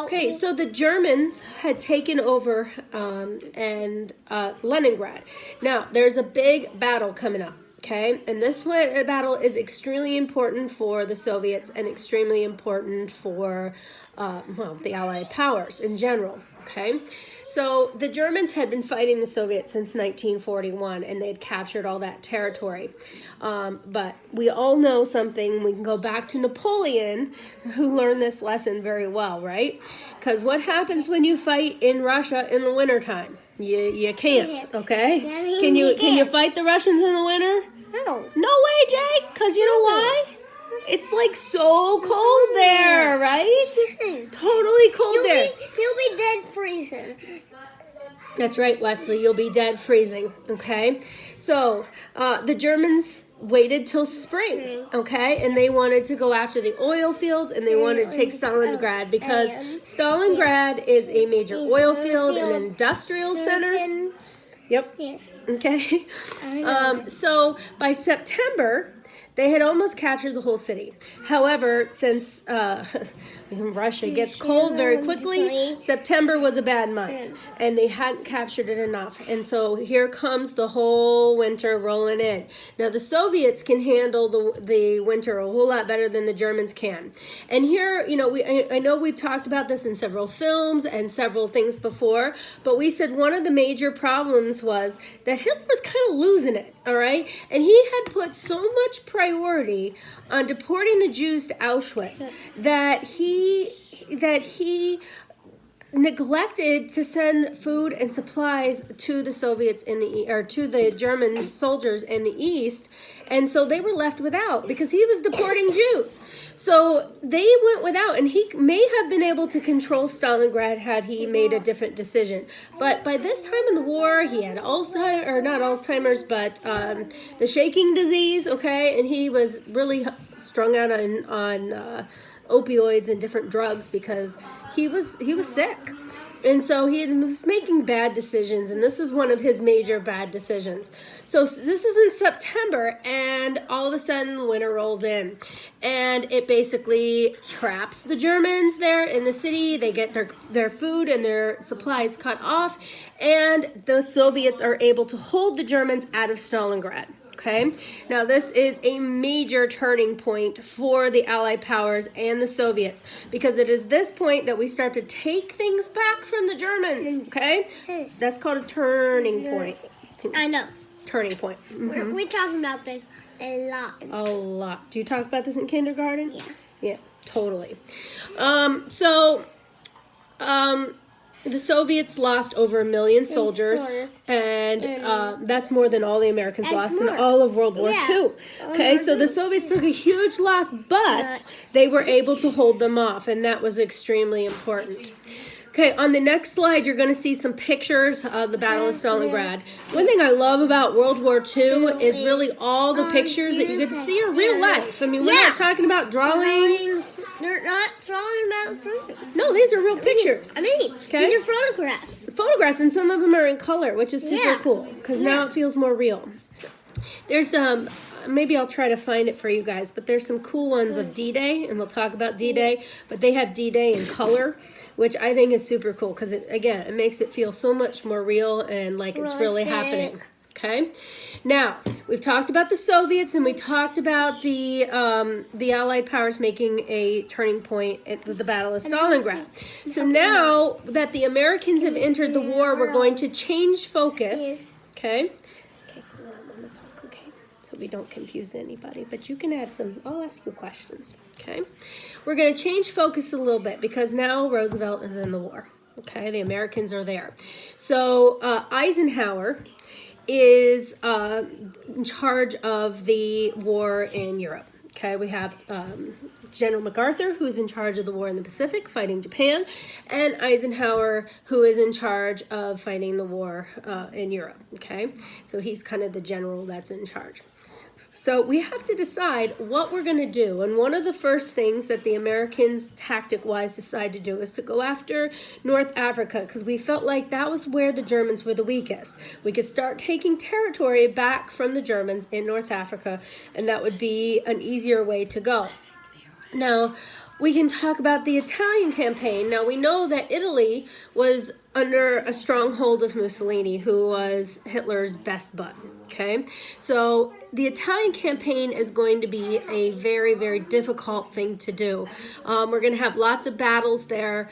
Okay, so the Germans had taken over Leningrad. Now, there's a big battle coming up, okay? And this battle is extremely important for the Soviets and extremely important for, the Allied powers in general, okay? So the Germans had been fighting the Soviets since 1941, and they'd captured all that territory. But we all know something. We can go back to Napoleon, who learned this lesson very well, right? Because what happens when you fight in Russia in the wintertime? You can't, okay? Can you fight the Russians in the winter? No. No way, Jake. Because you know why? It's like so cold there, right? Totally cold there. You'll be dead freezing. That's right, Wesley. You'll be dead freezing, okay? So the Germans waited till spring, okay? And they wanted to go after the oil fields, and they wanted to take Stalingrad because Stalingrad is a major oil field, an industrial center. Yep. Yes. Okay. So by September, they had almost captured the whole city. However, since Russia gets cold very quickly, September was a bad month, and they hadn't captured it enough. And so here comes the whole winter rolling in. Now, the Soviets can handle the winter a whole lot better than the Germans can. And here, I know we've talked about this in several films and several things before, but we said one of the major problems was that Hitler was kind of losing it, all right? And he had put so much priority on deporting the Jews to Auschwitz that he neglected to send food and supplies to the Soviets to the German soldiers in the East, and so they were left without because he was deporting Jews. So they went without, and he may have been able to control Stalingrad had he made a different decision. But by this time in the war, he had Alzheimer's, but the shaking disease, okay, and he was really strung out on opioids and different drugs because he was sick. And so he was making bad decisions, and this was one of his major bad decisions. So this is in September, and all of a sudden winter rolls in, and it basically traps the Germans there in the city. They get their food and their supplies cut off, and the Soviets are able to hold the Germans out of Stalingrad. Okay, now this is a major turning point for the Allied powers and the Soviets because it is this point that we start to take things back from the Germans. Okay, that's called a turning point. I know. Turning point. Mm-hmm. We're talking about this a lot. A lot. Do you talk about this in kindergarten? Yeah. Yeah, totally. The Soviets lost over 1 million soldiers, and that's more than all the Americans lost in all of World War II. Okay, so the Soviets took a huge loss, but they were able to hold them off, and that was extremely important. Okay, on the next slide, you're going to see some pictures of the Battle of Stalingrad. One thing I love about World War II is really all the pictures that you get to see are real life. I mean, we're not talking about drawings. They're not drawing about drawings. No, these are real pictures. These are photographs. Photographs, and some of them are in color, which is super cool because now it feels more real. There's maybe I'll try to find it for you guys, but there's some cool ones of D-Day, and we'll talk about D-Day, but they have D-Day in color, which I think is super cool because it makes it feel so much more real and like it's really happening. Okay, now we've talked about the Soviets and we talked about the Allied powers making a turning point at the Battle of Stalingrad. So now that the Americans have entered the war, we're going to change focus. Okay. So we don't confuse anybody, but you can add some. I'll ask you questions. Okay, we're going to change focus a little bit because now Roosevelt is in the war. Okay, the Americans are there. So Eisenhower is in charge of the war in Europe. Okay, we have General MacArthur, who's in charge of the war in the Pacific, fighting Japan, and Eisenhower, who is in charge of fighting the war in Europe. Okay, so he's kind of the general that's in charge. So we have to decide what we're going to do. And one of the first things that the Americans, tactic-wise, decided to do is to go after North Africa because we felt like that was where the Germans were the weakest. We could start taking territory back from the Germans in North Africa, and that would be an easier way to go. Now, we can talk about the Italian campaign. Now, we know that Italy was under a stronghold of Mussolini, who was Hitler's best bud. Okay, so the Italian campaign is going to be a very, very difficult thing to do. We're going to have lots of battles there.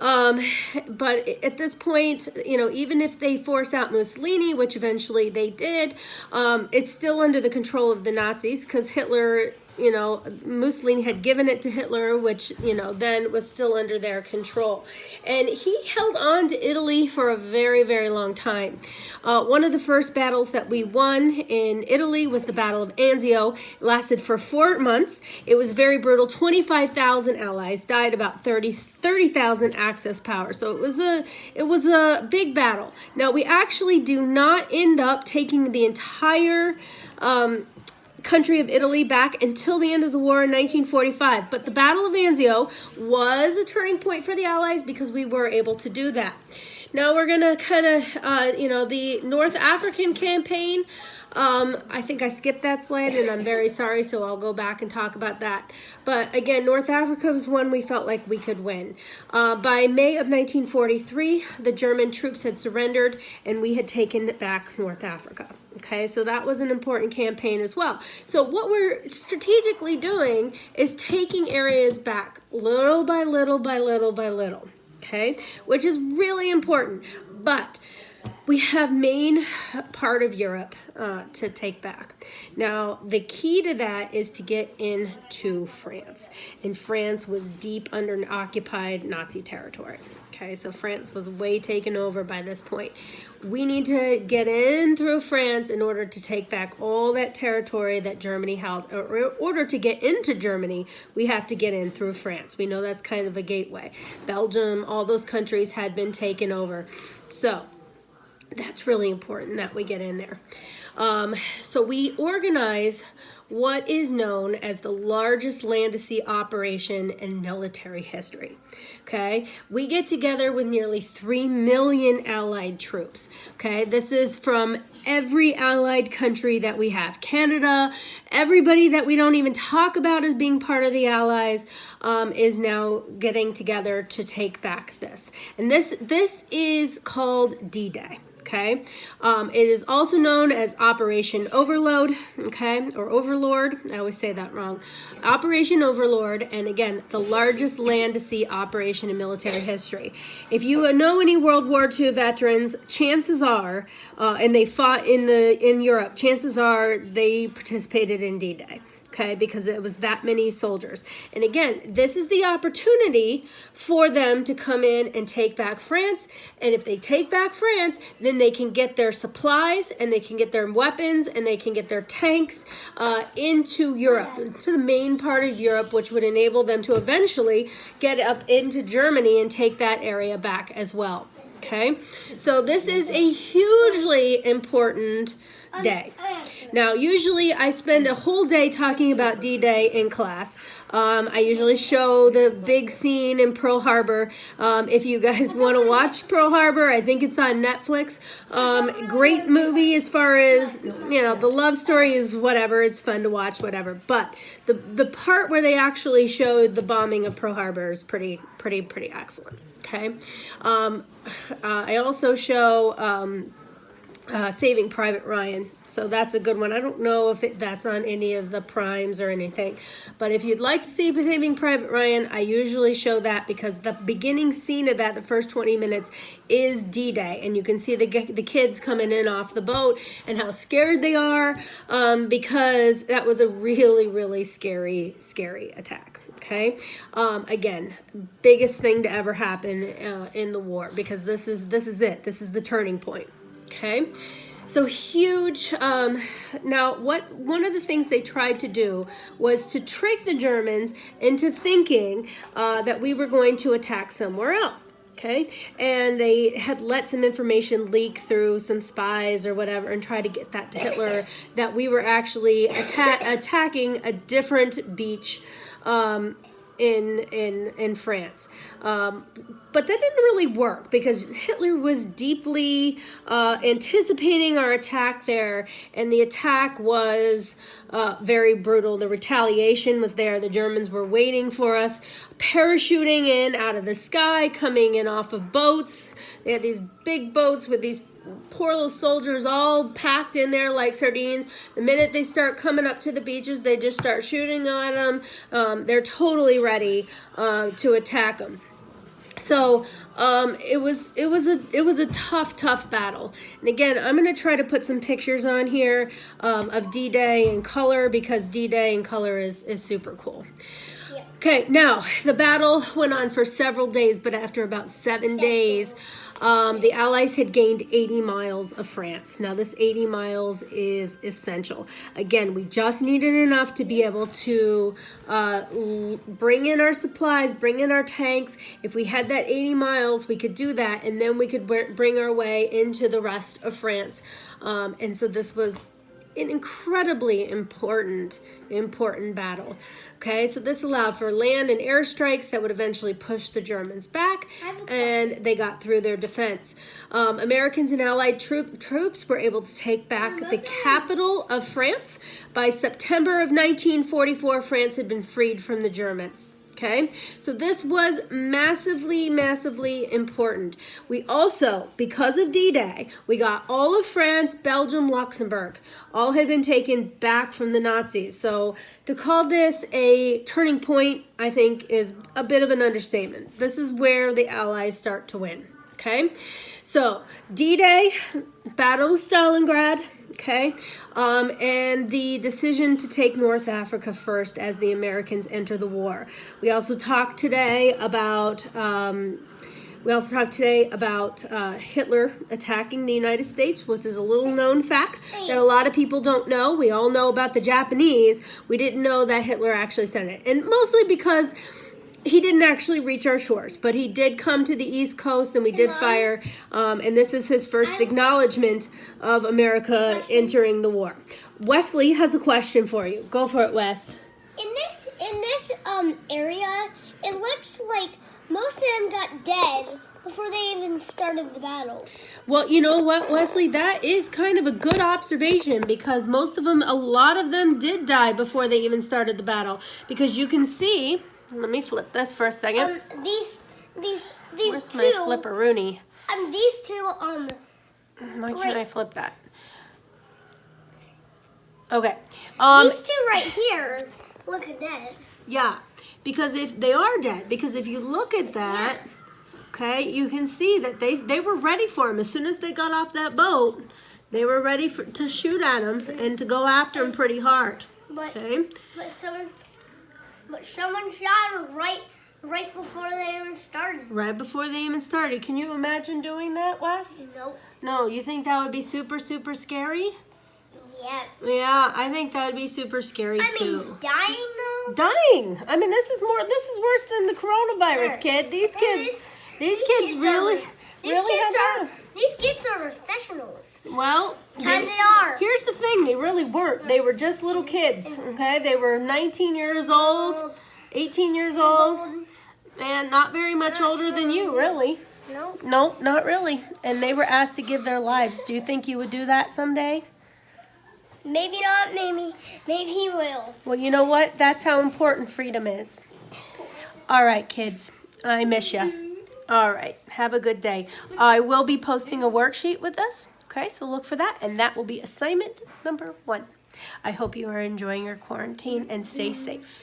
But at this point, you know, even if they force out Mussolini, which eventually they did, it's still under the control of the Nazis, because Hitler, you know, Mussolini had given it to Hitler, which, you know, then was still under their control. And he held on to Italy for a very, very long time. One of the first battles that we won in Italy was the Battle of Anzio. It lasted for 4 months. It was very brutal. 25,000 allies died, about 30,000 Axis power. So it was a big battle. Now, we actually do not end up taking the entire country of Italy back until the end of the war in 1945. But the Battle of Anzio was a turning point for the Allies, because we were able to do that. Now we're going to kind of, you know, the North African campaign. I think I skipped that slide, and I'm very sorry, so I'll go back and talk about that. But again, North Africa was one we felt like we could win. By May of 1943, the German troops had surrendered, and we had taken back North Africa. Okay, so that was an important campaign as well. So what we're strategically doing is taking areas back little by little by little by little, okay, which is really important. But we have main part of Europe to take back. Now, the key to that is to get into France. And France was deep under occupied Nazi territory. Okay, so France was way taken over by this point. We need to get in through France in order to take back all that territory that Germany held. Or in order to get into Germany, we have to get in through France. We know that's kind of a gateway. Belgium, all those countries had been taken over. So that's really important that we get in there. So we organize what is known as the largest land-to-sea operation in military history. Okay, we get together with nearly 3 million Allied troops. Okay, this is from every Allied country that we have. Canada, everybody that we don't even talk about as being part of the Allies is now getting together to take back this. And this is called D-Day. Okay, it is also known as Operation Overload, okay, or Overlord. I always say that wrong. Operation Overlord, and again, the largest land-to-sea operation in military history. If you know any World War II veterans, chances are, and they fought in Europe, chances are they participated in D-Day. Okay, because it was that many soldiers. And again, this is the opportunity for them to come in and take back France. And if they take back France, then they can get their supplies, and they can get their weapons, and they can get their tanks into Europe, into the main part of Europe, which would enable them to eventually get up into Germany and take that area back as well. Okay, so this is a hugely important day. Now, usually I spend a whole day talking about D-Day in class. I usually show the big scene in Pearl Harbor. If you guys want to watch Pearl Harbor, I think it's on Netflix. Great movie as far as, you know, the love story is whatever. It's fun to watch, whatever. But the part where they actually showed the bombing of Pearl Harbor is pretty excellent. Okay. I also show Saving Private Ryan. So that's a good one. I don't know if that's on any of the primes or anything. But if you'd like to see Saving Private Ryan, I usually show that, because the beginning scene of that, the first 20 minutes, is D-Day. And you can see the kids coming in off the boat and how scared they are, because that was a really, really scary attack. Okay. Again, biggest thing to ever happen in the war, because this is it. This is the turning point. Okay, so huge. Now, one of the things they tried to do was to trick the Germans into thinking that we were going to attack somewhere else. Okay, and they had let some information leak through some spies or whatever, and try to get that to Hitler, that we were actually attacking a different beach in France. But that didn't really work because Hitler was deeply anticipating our attack there, and the attack was very brutal. The retaliation was there. The Germans were waiting for us, parachuting in out of the sky, coming in off of boats. They had these big boats with these poor little soldiers all packed in there like sardines. The minute they start coming up to the beaches, they just start shooting at them. They're totally ready to attack them. So it was a tough battle. And again, I'm going to try to put some pictures on here of D-Day in color, because D-Day in color is super cool. Okay, now the battle went on for several days, but after about 7 days, the Allies had gained 80 miles of France. Now this 80 miles is essential. Again, we just needed enough to be able to bring in our supplies, bring in our tanks. If we had that 80 miles, we could do that, and then we could bring our way into the rest of France. And so this was an incredibly important battle. Okay, so this allowed for land and air strikes that would eventually push the Germans back, and they got through their defense. Americans and Allied troops were able to take back the capital of France. By September of 1944, France had been freed from the Germans. Okay, so this was massively important. We also, because of D-Day, we got all of France, Belgium, Luxembourg. All had been taken back from the Nazis. So to call this a turning point, I think, is a bit of an understatement. This is where the Allies start to win. Okay, so D-Day, Battle of Stalingrad. Okay, and the decision to take North Africa first as the Americans enter the war. We also talked today about Hitler attacking the United States, which is a little known fact that a lot of people don't know. We all know about the Japanese. We didn't know that Hitler actually sent it, and mostly because he didn't actually reach our shores, but he did come to the East Coast, and we did fire, and this is his first acknowledgement of America entering the war. Wesley has a question for you. Go for it, Wes. In this area, it looks like most of them got dead before they even started the battle. Well, you know what, Wesley? That is kind of a good observation, because most of them, a lot of them did die before they even started the battle. Because you can see, let me flip this for a second. These Where's two. my flipperoonie? These two. Why can't I flip that? Okay. These two right here look dead. Yeah, because if they are dead, because if you look at that, okay, you can see that they were ready for him. As soon as they got off that boat, they were ready to shoot at him and to go after him pretty hard. Okay. But someone shot him right before they even started. Right before they even started. Can you imagine doing that, Wes? Nope. No, you think that would be super scary? Yeah. Yeah, I think that would be super scary too. I mean, dying though? Dying. I mean, this is worse than the coronavirus, kid. These kids really had. These kids are professionals. Well, They are. Here's the thing, they really weren't. They were just little kids, okay? They were 19 years old, 18 years old, and not very much older than you, really. Nope. Nope, not really. And they were asked to give their lives. Do you think you would do that someday? Maybe not, maybe he will. Well, you know what? That's how important freedom is. All right, kids. I miss you. All right. Have a good day. I will be posting a worksheet with us. Okay, so look for that, and that will be assignment number 1. I hope you are enjoying your quarantine and stay safe.